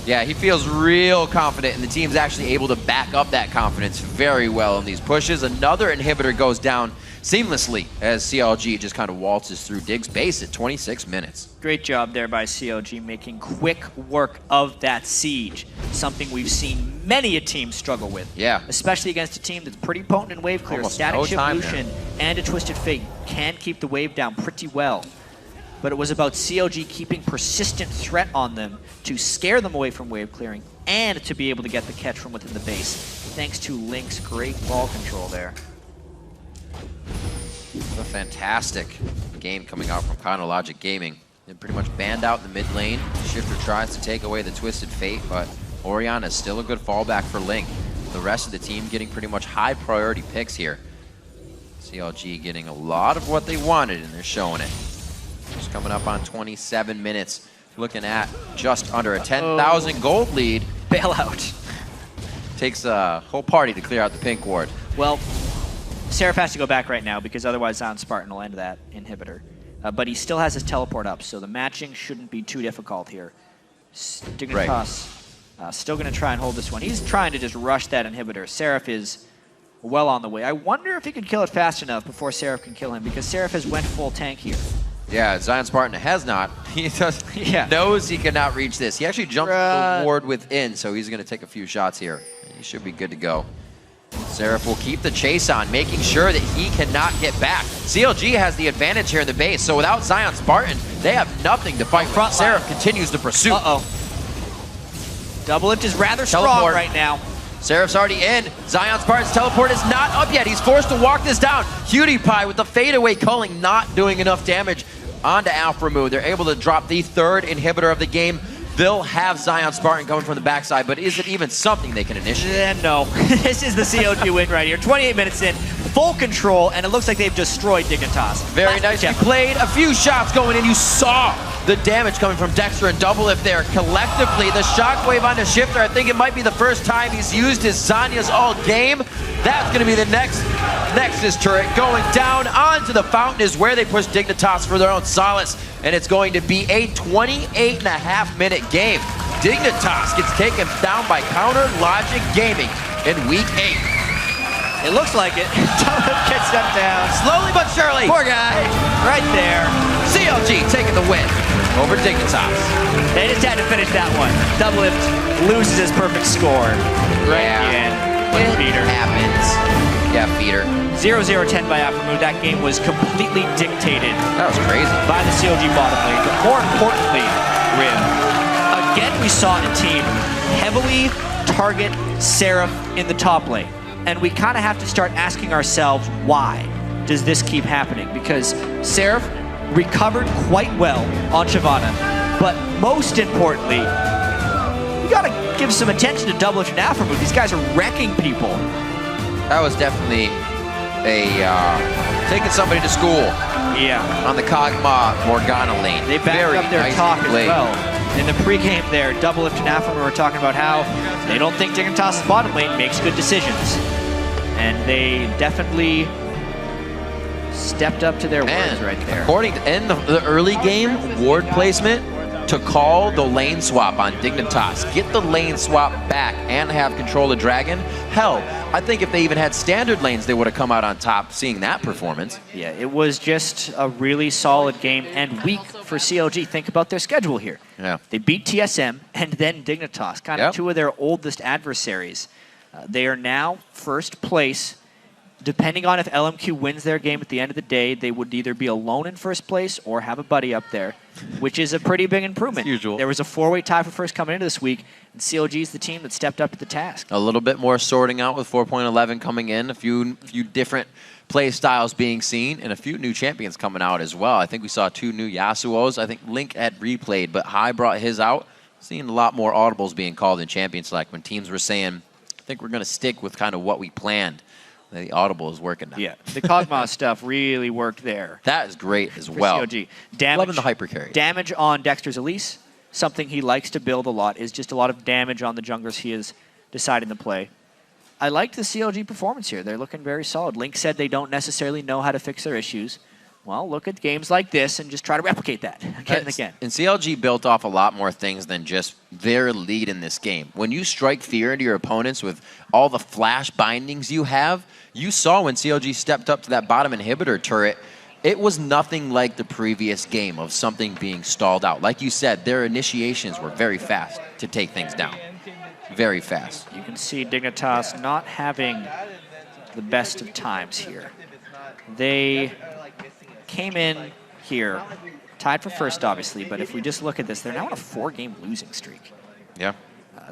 Yeah, he feels real confident, and the team's actually able to back up that confidence very well in these pushes. Another inhibitor goes down seamlessly as CLG just kind of waltzes through Dig's base at 26 minutes. Great job there by CLG, making quick work of that siege. Something we've seen many a team struggle with. Yeah. Especially against a team that's pretty potent in wave clear. Almost Static no Shiv time Lucian there. and a Twisted Fate can keep the wave down pretty well. But it was about CLG keeping persistent threat on them to scare them away from wave clearing and to be able to get the catch from within the base, thanks to Link's great ball control there. A fantastic game coming out from Chronologic Gaming. They're pretty much banned out in the mid lane. Shifter tries to take away the Twisted Fate, but Orion is still a good fallback for Link. The rest of the team getting pretty much high priority picks here. CLG getting a lot of what they wanted, and they're showing it. Just coming up on 27 minutes, looking at just under a 10,000 gold lead. Bailout. Takes a whole party to clear out the pink ward. Well, Seraph has to go back right now because otherwise Zion Spartan will end that inhibitor. But he still has his teleport up, so the matching shouldn't be too difficult here. Dignitas still going to try and hold this one. He's trying to just rush that inhibitor. Seraph is well on the way. I wonder if he can kill it fast enough before Seraph can kill him, because Seraph has went full tank here. Yeah, Zion Spartan has not. He knows he cannot reach this. He actually jumped the ward within, so he's going to take a few shots here. He should be good to go. Seraph will keep the chase on, making sure that he cannot get back. CLG has the advantage here in the base, so without Zion Spartan, they have nothing to fight with. Seraph continues the pursuit. Double lift is rather strong right now. Seraph's already in. Zion Spartan's teleport is not up yet. He's forced to walk this down. PewDiePie with the fadeaway culling not doing enough damage onto Aphromu. They're able to drop the third inhibitor of the game. They'll have Zion Spartan coming from the backside, but is it even something they can initiate? No. This is the CLG win right here. 28 minutes in, full control, and it looks like they've destroyed Dignitas. Very nice. You played a few shots going in. You saw the damage coming from Dexter and double lift there. Collectively, the shockwave on the Shifter, I think it might be the first time he's used his Zanyas all game. That's going to be the next Nexus turret going down onto the fountain is where they push Dignitas for their own solace. And it's going to be a 28.5-minute game. Dignitas gets taken down by Counter Logic Gaming in Week 8. It looks like it. Double gets them down. Slowly but surely. Poor guy. Right there. CLG taking the win. over Dignitas. They just had to finish that one. Doublelift loses his perfect score. Right again. It Feeder. happens. Yeah, feeder. 0-0-10 by Aframu. That game was completely dictated That was crazy. by the CLG bottom lane. But more importantly, Rim, again we saw a team heavily target Seraph in the top lane. And we kind of have to start asking ourselves, why does this keep happening? Because Seraph recovered quite well on Shyvana. But most importantly, we got to give some attention to Doublelift and Aframu. These guys are wrecking people. That was definitely taking somebody to school Yeah. on the Kog'Maw Morgana lane. They backed Very up their nicely talk as played. well. In the pregame there, Doublelift and Aframu were talking about how they don't think Dignitas' bottom lane makes good decisions. And they definitely stepped up to their words right there. According to in the early game ward placement, to call the lane swap on Dignitas, get the lane swap back and have control of Dragon. Hell, I think if they even had standard lanes, they would have come out on top seeing that performance. Yeah, it was just a really solid game and week for CLG. Think about their schedule here. Yeah. They beat TSM and then Dignitas, kind of two of their oldest adversaries. They are now first place. Depending on if LMQ wins their game at the end of the day, they would either be alone in first place or have a buddy up there, which is a pretty big improvement. Usual. There was a 4-way tie for first coming into this week, and CLG is the team that stepped up to the task. A little bit more sorting out with 4.11 coming in, a few different play styles being seen, and a few new champions coming out as well. I think we saw 2 new Yasuos. I think Link had replayed, but High brought his out. Seeing a lot more audibles being called in champion select when teams were saying, I think we're going to stick with kind of what we planned. The audible is working now. Yeah, the Kog'Maw stuff really worked there. That is great as For well. CLG. Damage, Loving the hyper carry. Damage on Dexter's Elise, something he likes to build a lot, is just a lot of damage on the junglers he is deciding to play. I liked the CLG performance here. They're looking very solid. Link said they don't necessarily know how to fix their issues. Well, look at games like this and just try to replicate that again and again. And CLG built off a lot more things than just their lead in this game. When you strike fear into your opponents with all the flash bindings you have, you saw when CLG stepped up to that bottom inhibitor turret, it was nothing like the previous game of something being stalled out. Like you said, their initiations were very fast to take things down. Very fast. You can see Dignitas not having the best of times here. They came in here, tied for first, obviously, but if we just look at this, they're now on a 4-game losing streak. Yeah.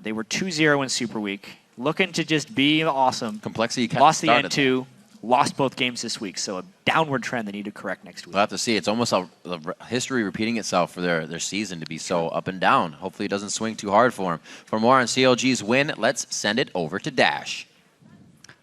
They were 2-0 in Super Week, looking to just be awesome. Complexity kind Lost of the started. N2, lost both games this week, so a downward trend they need to correct next week. We'll have to see. It's almost a history repeating itself for their season to be so up and down. Hopefully it doesn't swing too hard for them. For more on CLG's win, let's send it over to Dash.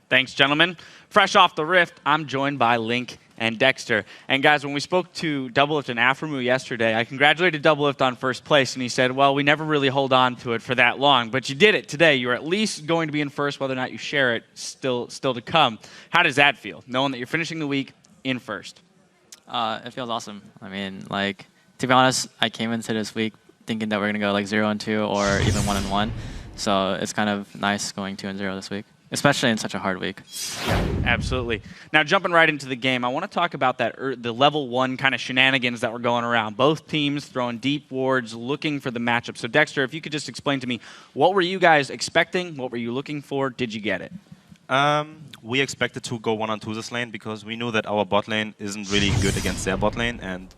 Thanks, gentlemen. Fresh off the Rift, I'm joined by Link and Dexter. And guys, when we spoke to Doublelift and Aframu yesterday, I congratulated Doublelift on first place, and he said, well, we never really hold on to it for that long, but you did it today. You're at least going to be in first, whether or not you share it, still to come. How does that feel, knowing that you're finishing the week in first? It feels awesome. I mean, like, to be honest, I came into this week thinking that we're going to go like 0-2 or even 1-1. So it's kind of nice going 2-0 this week, especially in such a hard week. Absolutely. Now, jumping right into the game, I want to talk about that the level 1 kind of shenanigans that were going around. Both teams throwing deep wards, looking for the matchup. So, Dexter, if you could just explain to me, what were you guys expecting? What were you looking for? Did you get it? We expected to go 1-on-2 this lane because we knew that our bot lane isn't really good against their bot lane, and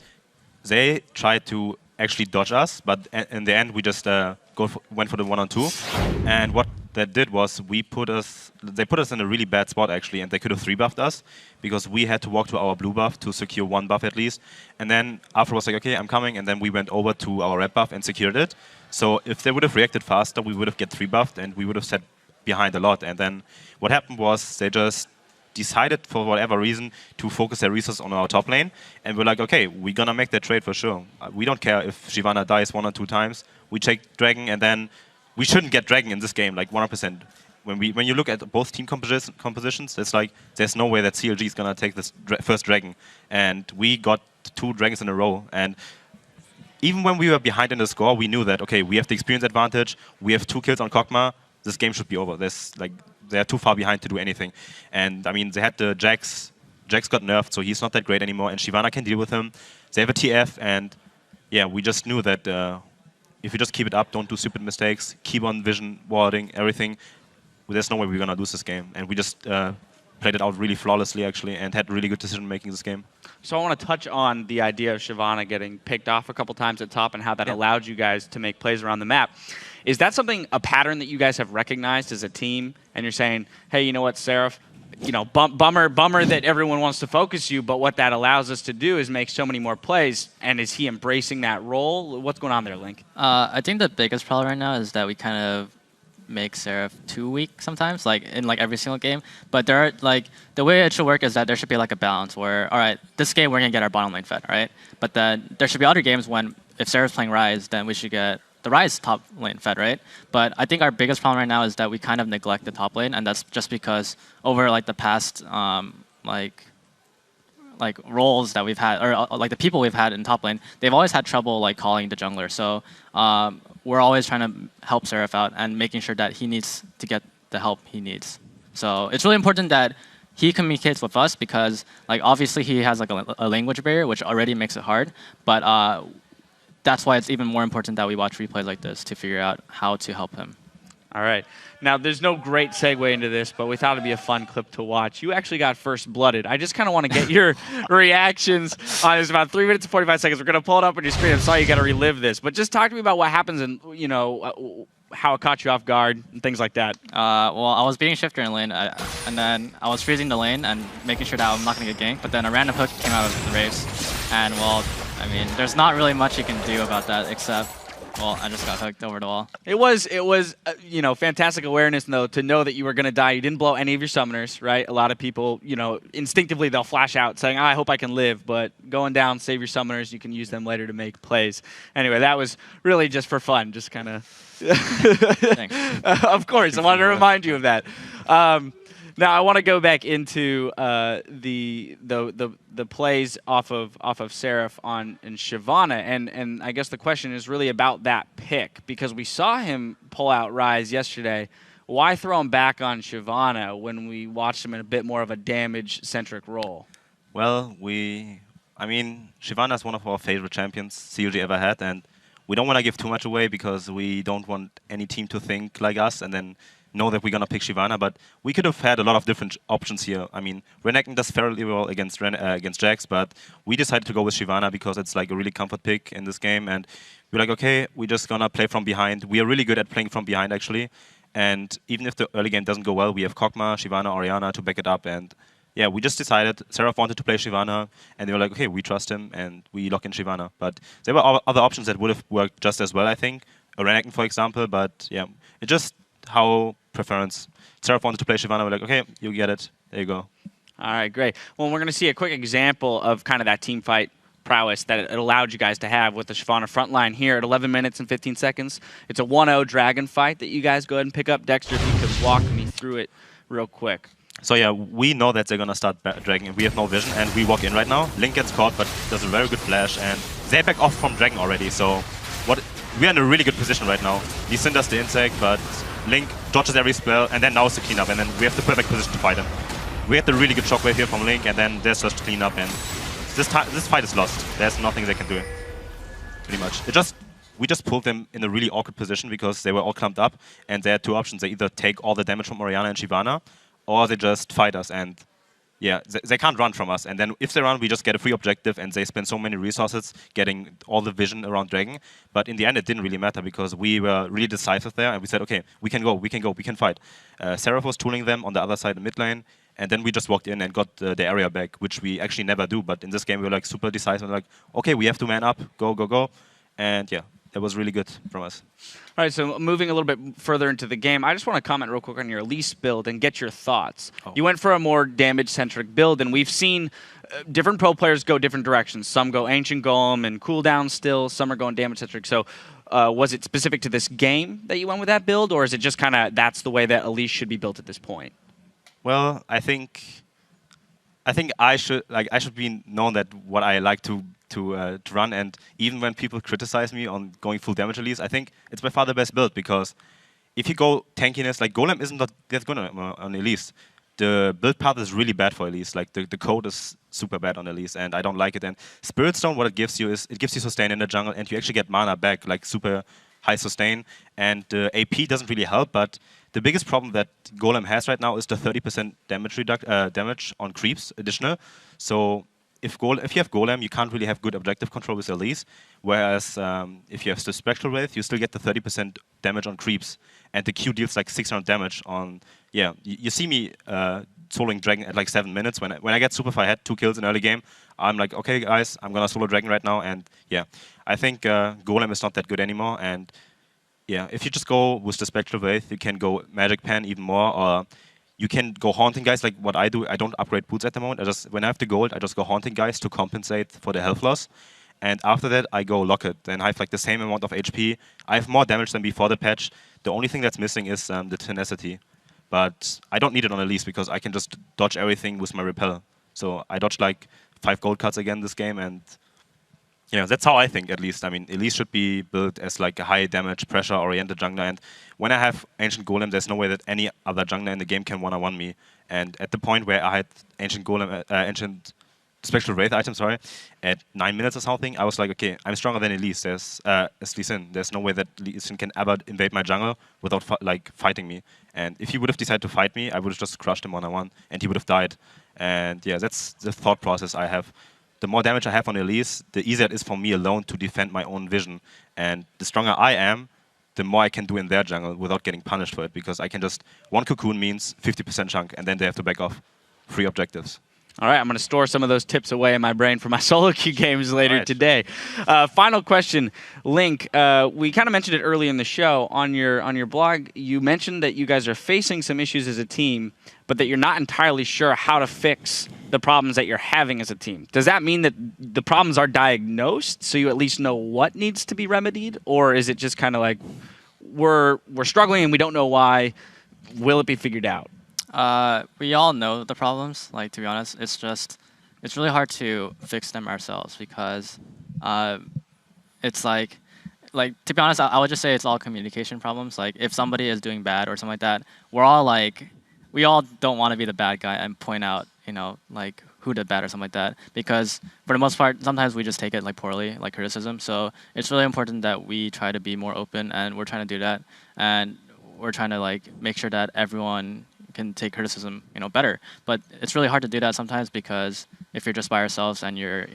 they tried to actually dodge us, but in the end we just went for the 1-on-2. And what that did was they put us in a really bad spot actually, and they could have 3-buffed us because we had to walk to our blue buff to secure 1 buff at least. And then Afro was like, okay, I'm coming, and then we went over to our red buff and secured it. So if they would have reacted faster, we would have get 3-buffed and we would have set behind a lot. And then what happened was they just decided for whatever reason to focus their resources on our top lane, and we're like, okay, we're gonna make that trade for sure. We don't care if Shyvana dies 1 or 2 times. We take Dragon, and then we shouldn't get Dragon in this game, like 100%. When you look at both team compositions, it's like there's no way that CLG is gonna take this first Dragon, and we got 2 Dragons in a row. And even when we were behind in the score, we knew that, okay, we have the experience advantage, we have 2 kills on Kog'Maw, this game should be over. They're too far behind to do anything. And I mean, they had the Jax. Jax got nerfed, so he's not that great anymore, and Shyvana can deal with him. They have a TF, and yeah, we just knew that if you just keep it up, don't do stupid mistakes, keep on vision, warding, everything, there's no way we're going to lose this game. And we just played it out really flawlessly, actually, and had really good decision-making this game. So I want to touch on the idea of Shyvana getting picked off a couple times at top and how that allowed you guys to make plays around the map. Is that something, a pattern that you guys have recognized as a team, and you're saying, hey, you know what, Seraph, you know, bummer that everyone wants to focus you, but what that allows us to do is make so many more plays, and is he embracing that role? What's going on there, Link? I think the biggest problem right now is that we kind of make Seraph too weak sometimes, like in like every single game. But there are like the way it should work is that there should be like a balance where, all right, this game we're gonna get our bottom lane fed, right? But then there should be other games when if Seraph's playing Ryze, then we should get the Ryze top lane fed, right? But I think our biggest problem right now is that we kind of neglect the top lane, and that's just because over like the past like roles that we've had, or like the people we've had in top lane, they've always had trouble like calling the jungler. So we're always trying to help Seraph out and making sure that he needs to get the help he needs. So it's really important that he communicates with us because like obviously he has like a language barrier, which already makes it hard. But that's why it's even more important that we watch replays like this to figure out how to help him. All right. Now, there's no great segue into this, but we thought it'd be a fun clip to watch. You actually got first blooded. I just kind of want to get your reactions on this. About 3 minutes and 45 seconds. We're going to pull it up on your screen. I'm sorry you got to relive this, but just talk to me about what happens and, you know, how it caught you off guard and things like that. Well, I was beating Shifter in lane, and then I was freezing the lane and making sure that I'm not going to get ganked, but then a random hook came out of the race, and, well, I mean, there's not really much you can do about that except, well, I just got hooked over the wall. It was you know, fantastic awareness, though, to know that you were going to die. You didn't blow any of your summoners, right? A lot of people, you know, instinctively they'll flash out saying, I hope I can live, but going down, save your summoners, you can use them later to make plays. Anyway, that was really just for fun, just kind of... Thanks. Of course, I wanted to remind you of that. Now I want to go back into the plays off of Seraph in Shyvana, and I guess the question is really about that pick because we saw him pull out Ryze yesterday. Why throw him back on Shyvana when we watched him in a bit more of a damage-centric role? Well, I mean, Shyvana is one of our favorite champions CLG ever had, and we don't want to give too much away because we don't want any team to think like us and then know that we're going to pick Shyvana, but we could have had a lot of different options here. I mean, Renekton does fairly well against Jax, but we decided to go with Shyvana because it's like a really comfort pick in this game, and we're like, okay, we're just going to play from behind. We are really good at playing from behind, actually, and even if the early game doesn't go well, we have Kog'Maw, Shyvana, Orianna to back it up, and yeah, we just decided, Seraph wanted to play Shyvana, and they were like, okay, we trust him, and we lock in Shyvana. But there were other options that would have worked just as well, I think. A Renekton, for example, but yeah, it just how preference. Seraph wanted to play Shyvana, we're like, okay, you get it, there you go. All right, great. Well, we're going to see a quick example of kind of that team fight prowess that it allowed you guys to have with the Shyvana front line here at 11 minutes and 15 seconds. It's a 1-0 dragon fight that you guys go ahead and pick up. Dexter, if you could walk me through it real quick. So yeah, we know that they're going to start Dragon. We have no vision, and we walk in right now. Link gets caught, but does a very good flash, and they back off from Dragon already, so we're in a really good position right now. He cinders the insect, but Link dodges every spell, and then now it's the cleanup, and then we have the perfect position to fight him. We had the really good shockwave here from Link, and then there's just cleanup, and this fight is lost. There's nothing they can do, pretty much. We just pulled them in a really awkward position because they were all clumped up, and they had two options. They either take all the damage from Orianna and Shyvana, or they just fight us, and yeah, they can't run from us. And then if they run, we just get a free objective, and they spend so many resources getting all the vision around Dragon. But in the end, it didn't really matter because we were really decisive there, and we said, okay, we can go, we can fight. Seraph was tooling them on the other side, the mid lane, and then we just walked in and got the area back, which we actually never do. But in this game, we were like super decisive, like, okay, we have to man up, go, go, go. And yeah, that was really good from us. All right, so moving a little bit further into the game, I just want to comment real quick on your Elise build and get your thoughts. Oh. You went for a more damage-centric build, and we've seen different pro players go different directions. Some go Ancient Golem and cooldown still, some are going damage-centric. So was it specific to this game that you went with that build, or is it just kind of that's the way that Elise should be built at this point? Well, I think I should be known that what I like to run, and even when people criticize me on going full damage Elise, I think it's by far the best build because if you go tankiness, like Golem isn't that good on Elise. the build path is really bad for Elise. Like the code is super bad on Elise, and I don't like it. And Spirit Stone, what it gives you is it gives you sustain in the jungle, and you actually get mana back, like super high sustain. And AP doesn't really help, but the biggest problem that Golem has right now is the 30% damage on creeps additional. So if you have Golem, you can't really have good objective control with Elise. Whereas if you have the Spectral Wraith, you still get the 30% damage on creeps, and the Q deals like 600 damage on. Yeah, you see me soloing Dragon at like 7 minutes. When I get super, if I had 2 kills in early game, I'm like, okay guys, I'm gonna solo Dragon right now. And yeah, I think Golem is not that good anymore. And yeah, if you just go with the Spectral Wraith, you can go Magic Pen even more, or you can go Haunting Guys like what I do. I don't upgrade boots at the moment. When I have the gold, I just go Haunting Guys to compensate for the health loss. And after that, I go Locket. Then I have like the same amount of HP. I have more damage than before the patch. The only thing that's missing is the Tenacity. But I don't need it on Elise because I can just dodge everything with my Repel. So I dodged like 5 gold cards again this game, and yeah, that's how I think, at least. I mean, Elise should be built as like a high damage, pressure-oriented jungler, and when I have Ancient Golem, there's no way that any other jungler in the game can one-on-one me. And at the point where I had Ancient Golem, Ancient Spectral Wraith item, sorry, at 9 minutes or something, I was like, okay, I'm stronger than Elise. There's Lee Sin. There's no way that Lee Sin can ever invade my jungle without fighting me. And if he would have decided to fight me, I would have just crushed him one-on-one, and he would have died. And yeah, that's the thought process I have. The more damage I have on Elise, the easier it is for me alone to defend my own vision. And the stronger I am, the more I can do in their jungle without getting punished for it, because I can just, 1 cocoon means 50% chunk, and then they have to back off 3 objectives. All right, I'm going to store some of those tips away in my brain for my solo queue games later today. Final question, Link. We kind of mentioned it early in the show. On your blog, you mentioned that you guys are facing some issues as a team, but that you're not entirely sure how to fix the problems that you're having as a team. Does that mean that the problems are diagnosed, so you at least know what needs to be remedied? Or is it just kind of like, we're struggling and we don't know why, will it be figured out? We all know the problems, like, to be honest. It's really hard to fix them ourselves because it's like, to be honest, I would just say it's all communication problems. Like, if somebody is doing bad or something like that, we all don't want to be the bad guy and point out, like, who did bad or something like that. Because for the most part, sometimes we just take it like poorly, like criticism. So it's really important that we try to be more open, and we're trying to do that. And we're trying to like make sure that everyone can take criticism, better. But it's really hard to do that sometimes, because if you're just by yourselves and you're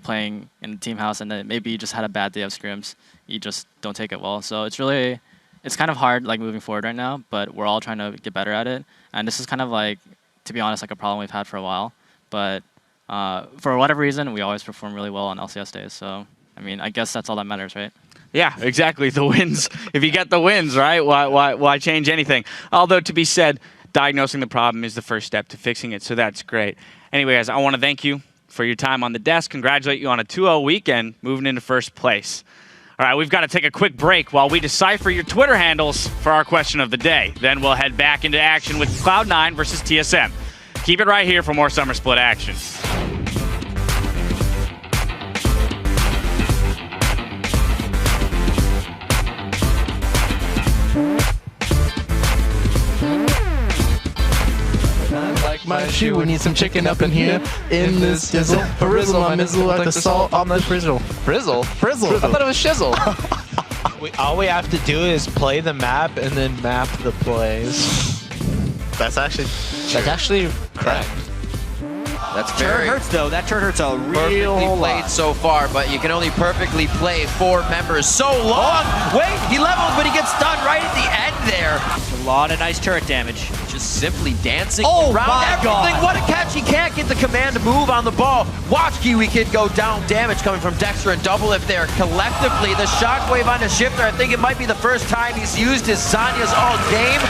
playing in the team house, and then maybe you just had a bad day of scrims, you just don't take it well. So it's kind of hard, like, moving forward right now, but we're all trying to get better at it. And this is kind of like, to be honest, like a problem we've had for a while. But for whatever reason, we always perform really well on LCS days. So, I mean, I guess that's all that matters, right? Yeah, exactly. The wins. If you get the wins, right, why change anything? Although, to be said, diagnosing the problem is the first step to fixing it, so that's great. Anyway, guys, I want to thank you for your time on the desk, congratulate you on a 2-0 weekend, moving into first place. All right, we've got to take a quick break while we decipher your Twitter handles for our question of the day. Then we'll head back into action with Cloud9 versus TSM. Keep it right here for more Summer Split action. My shoe, we need some chicken up in here. In this dizzle, frizzle my mizzle like the salt on the frizzle. Frizzle? Frizzle. I thought it was shizzle. All we have to do is play the map and then map the plays. That's actually correct. That's Turret very hurts, though. That turret hurts a real perfectly played lot. so far, but you can only perfectly play 4 members so long. Wait, he levels, but he gets stunned right at the end there. A lot of nice turret damage. Just simply dancing Oh around my everything. God. What a catch. He can't get the command to move on the ball. Watch Kiwi Kid go down. Damage coming from Dexter and Double Lift there. Collectively, the shockwave on the shifter, I think it might be the first time he's used his Zhonya's all game.